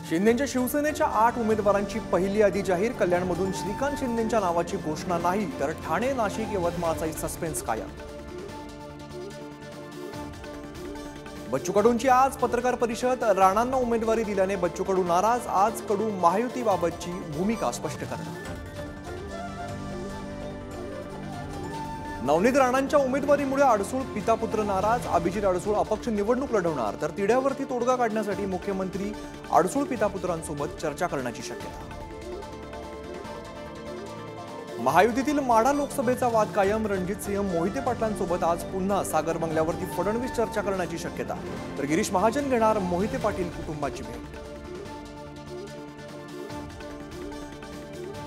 शिंदेच्या शिवसेनेच्या 8 उमेदवारांची पहिली यादी जाहीर. कल्याणमधून श्रीकांत शिंदेच्या नावाची घोषणा नाही, तर ठाणे, नाशिक, यवतमाळचाही सस्पेन्स कायम. बच्चू कडूंची आज पत्रकार परिषद. राणांना उमेदवारी दिल्याने बच्चू कडू नाराज. आज कडू महायुतीबाबतची भूमिका स्पष्ट करणार. नवनीत राणांच्या उमेदवारीमुळे अडसूळ पितापुत्र नाराज. अभिजित अडसूळ अपक्ष निवडणूक लढवणार, तर तिढ्यावरती तोडगा काढण्यासाठी मुख्यमंत्री अडसूळ पितापुत्रांसोबत चर्चा करण्याची शक्यता. महायुतीतील माढा लोकसभेचा वाद कायम. रणजितसिंह मोहिते पाटलांसोबत आज पुन्हा सागर बंगल्यावरती फडणवीस चर्चा करण्याची शक्यता, तर गिरीश महाजन घेणार मोहिते पाटील कुटुंबाची भेट.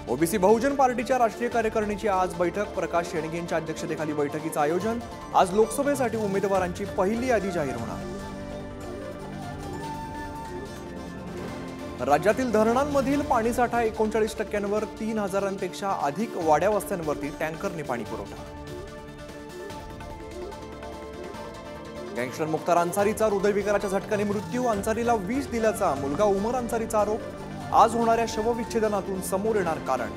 ओबीसी बहुजन पार्टीच्या राष्ट्रीय कार्यकारिणीची आज बैठक. प्रकाश शेणगेंच्या अध्यक्षतेखाली बैठकीचं आयोजन. आज लोकसभेसाठी उमेदवारांची पहिली यादी जाहीर होणार. राज्यातील धरणांमधील पाणीसाठा 39%वर. 3,000पेक्षा अधिक वाड्या वस्त्यांवरती टँकरने पाणी पुरवठा. गँगस्टर मुख्तार अन्सारीचा हृदयविकाराच्या झटक्याने मृत्यू. अन्सारीला विष दिल्याचा मुलगा उमर अन्सारीचा आरोप. आज होणाऱ्या शवविच्छेदनातून समोर येणार कारण.